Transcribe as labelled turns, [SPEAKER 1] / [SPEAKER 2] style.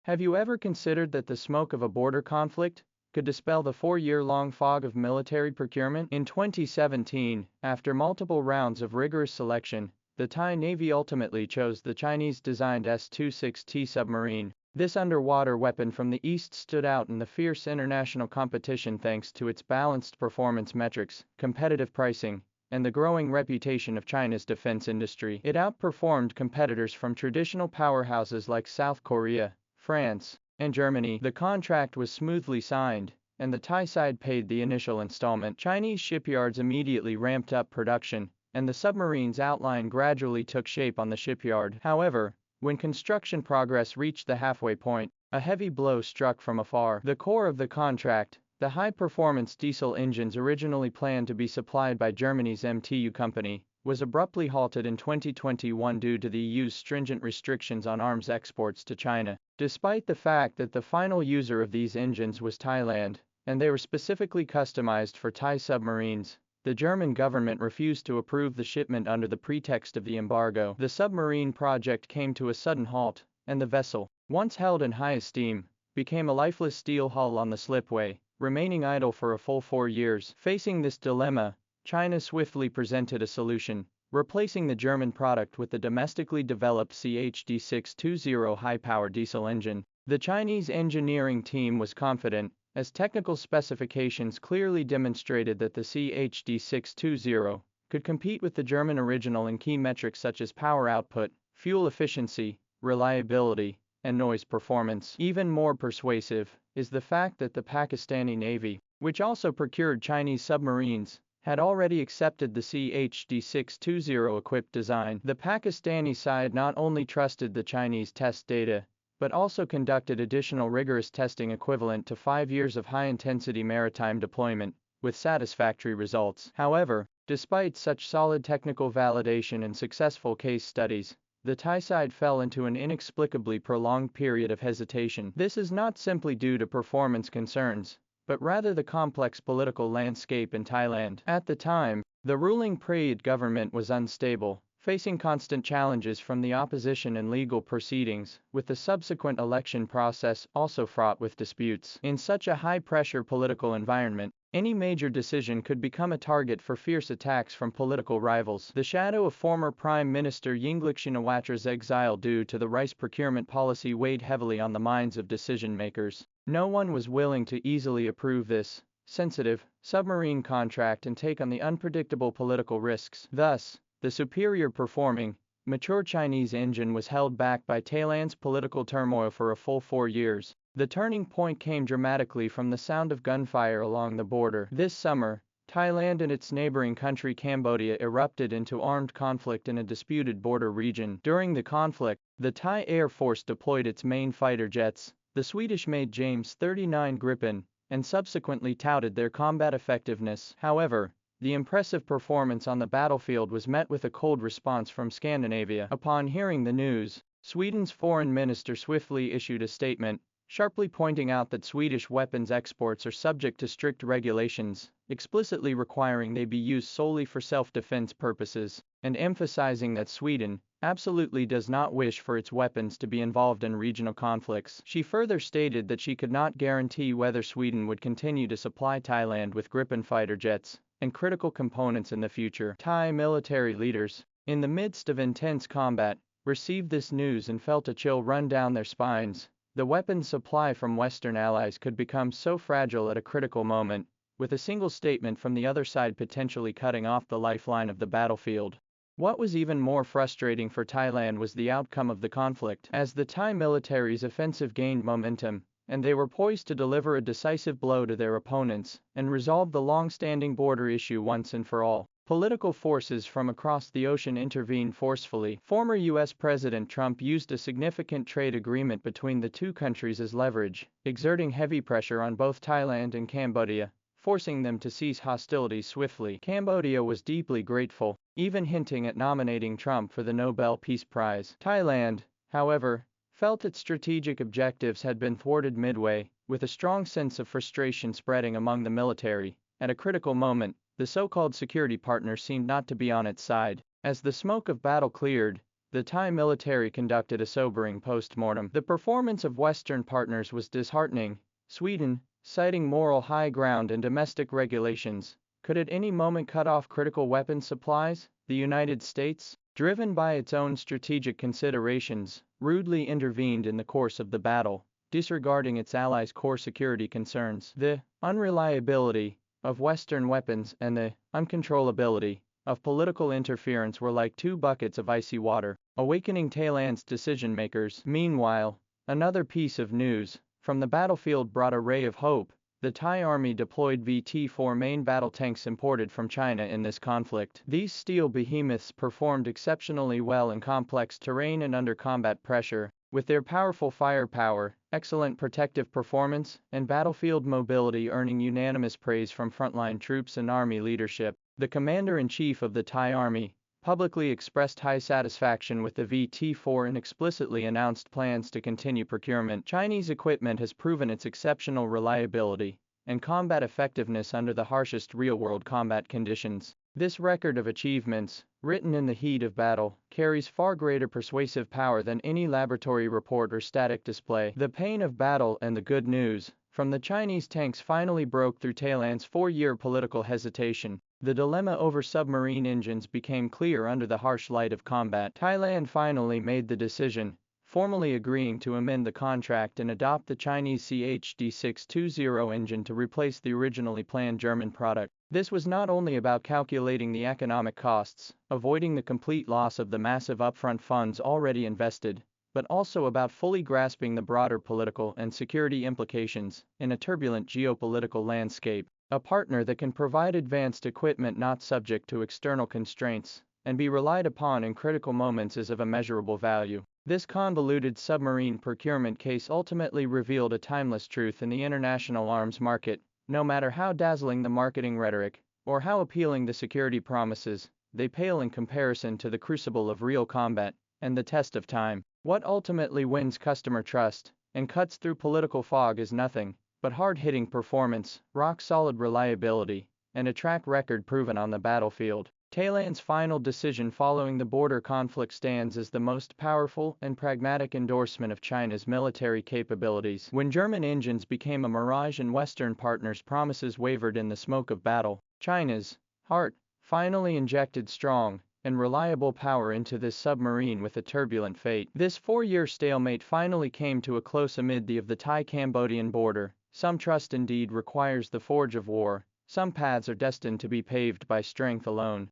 [SPEAKER 1] Have you ever considered that the smoke of a border conflict could dispel the 4-year-long fog of military procurement? In 2017, after multiple rounds of rigorous selection, the Thai Navy ultimately chose the Chinese-designed S-26T submarine. This underwater weapon from the East stood out in the fierce international competition thanks to its balanced performance metrics, competitive pricing, and the growing reputation of China's defense industry. It outperformed competitors from traditional powerhouses like South Korea, France, and Germany. The contract was smoothly signed, and the Thai side paid the initial installment. Chinese shipyards immediately ramped up production, and the submarine's outline gradually took shape on the shipyard. However, when construction progress reached the halfway point, a heavy blow struck from afar. The core of the contract, the high-performance diesel engines originally planned to be supplied by Germany's MTU company, was abruptly halted in 2021 due to the EU's stringent restrictions on arms exports to China. Despite the fact that the final user of these engines was Thailand, and they were specifically customized for Thai submarines, the German government refused to approve the shipment under the pretext of the embargo. The submarine project came to a sudden halt, and the vessel, once held in high esteem, became a lifeless steel hull on the slipway, remaining idle for a full 4 years. Facing this dilemma, China swiftly presented a solution, replacing the German product with the domestically developed CHD620 high-power diesel engine. The Chinese engineering team was confident, as technical specifications clearly demonstrated that the CHD620 could compete with the German original in key metrics such as power output, fuel efficiency, reliability, and noise performance. Even more persuasive is the fact that the Pakistani Navy, which also procured Chinese submarines, had already accepted the CHD620 equipped design. The Pakistani side not only trusted the Chinese test data, but also conducted additional rigorous testing equivalent to 5 years of high-intensity maritime deployment, with satisfactory results. However, despite such solid technical validation and successful case studies, the Thai side fell into an inexplicably prolonged period of hesitation. This is not simply due to performance concerns, but rather the complex political landscape in Thailand. At the time, the ruling Prayut government was unstable, facing constant challenges from the opposition and legal proceedings, with the subsequent election process also fraught with disputes. In such a high-pressure political environment, any major decision could become a target for fierce attacks from political rivals. The shadow of former Prime Minister Yingluck Shinawatra's exile due to the rice procurement policy weighed heavily on the minds of decision-makers. No one was willing to easily approve this sensitive submarine contract and take on the unpredictable political risks. Thus, the superior performing, mature Chinese engine was held back by Thailand's political turmoil for a full 4 years. The turning point came dramatically from the sound of gunfire along the border. This summer, Thailand and its neighboring country Cambodia erupted into armed conflict in a disputed border region. During the conflict, the Thai Air Force deployed its main fighter jets, the Swedish-made James 39 Gripen, and subsequently touted their combat effectiveness. However, the impressive performance on the battlefield was met with a cold response from Scandinavia. Upon hearing the news, Sweden's foreign minister swiftly issued a statement, sharply pointing out that Swedish weapons exports are subject to strict regulations, explicitly requiring they be used solely for self-defense purposes, and emphasizing that Sweden absolutely does not wish for its weapons to be involved in regional conflicts. She further stated that she could not guarantee whether Sweden would continue to supply Thailand with Gripen fighter jets and critical components in the future. Thai military leaders, in the midst of intense combat, received this news and felt a chill run down their spines. The weapons supply from Western allies could become so fragile at a critical moment, with a single statement from the other side potentially cutting off the lifeline of the battlefield. What was even more frustrating for Thailand was the outcome of the conflict. As the Thai military's offensive gained momentum, and they were poised to deliver a decisive blow to their opponents and resolve the long-standing border issue once and for all, political forces from across the ocean intervened forcefully. Former U.S. President Trump used a significant trade agreement between the two countries as leverage, exerting heavy pressure on both Thailand and Cambodia, forcing them to cease hostilities swiftly. Cambodia was deeply grateful, even hinting at nominating Trump for the Nobel Peace Prize. Thailand, however, felt its strategic objectives had been thwarted midway, with a strong sense of frustration spreading among the military. At a critical moment, the so-called security partner seemed not to be on its side. As the smoke of battle cleared, the Thai military conducted a sobering post-mortem. The performance of Western partners was disheartening. Sweden, citing moral high ground and domestic regulations, could at any moment cut off critical weapons supplies. The United States, driven by its own strategic considerations, rudely intervened in the course of the battle, disregarding its allies' core security concerns. The unreliability of Western weapons and the uncontrollability of political interference were like two buckets of icy water, awakening Thailand's decision-makers. Meanwhile, another piece of news from the battlefield brought a ray of hope. The Thai army deployed VT-4 main battle tanks imported from China in this conflict. These steel behemoths performed exceptionally well in complex terrain and under combat pressure, with their powerful firepower, excellent protective performance, and battlefield mobility earning unanimous praise from frontline troops and army leadership. The commander-in-chief of the Thai army publicly expressed high satisfaction with the VT-4 and explicitly announced plans to continue procurement. Chinese equipment has proven its exceptional reliability and combat effectiveness under the harshest real-world combat conditions. This record of achievements, written in the heat of battle, carries far greater persuasive power than any laboratory report or static display. The pain of battle and the good news from the Chinese tanks finally broke through Thailand's 4-year political hesitation. The dilemma over submarine engines became clear under the harsh light of combat. Thailand finally made the decision, formally agreeing to amend the contract and adopt the Chinese CHD-620 engine to replace the originally planned German product. This was not only about calculating the economic costs, avoiding the complete loss of the massive upfront funds already invested, but also about fully grasping the broader political and security implications in a turbulent geopolitical landscape. A partner that can provide advanced equipment not subject to external constraints and be relied upon in critical moments is of immeasurable value. This convoluted submarine procurement case ultimately revealed a timeless truth in the international arms market. No matter how dazzling the marketing rhetoric or how appealing the security promises, they pale in comparison to the crucible of real combat and the test of time. What ultimately wins customer trust and cuts through political fog is nothing but hard-hitting performance, rock-solid reliability, and a track record proven on the battlefield. Thailand's final decision following the border conflict stands as the most powerful and pragmatic endorsement of China's military capabilities. When German engines became a mirage and Western partners' promises wavered in the smoke of battle, China's heart finally injected strong and reliable power into this submarine with a turbulent fate. This 4-year stalemate finally came to a close amid the Thai-Cambodian border. Some trust indeed requires the forge of war, some paths are destined to be paved by strength alone.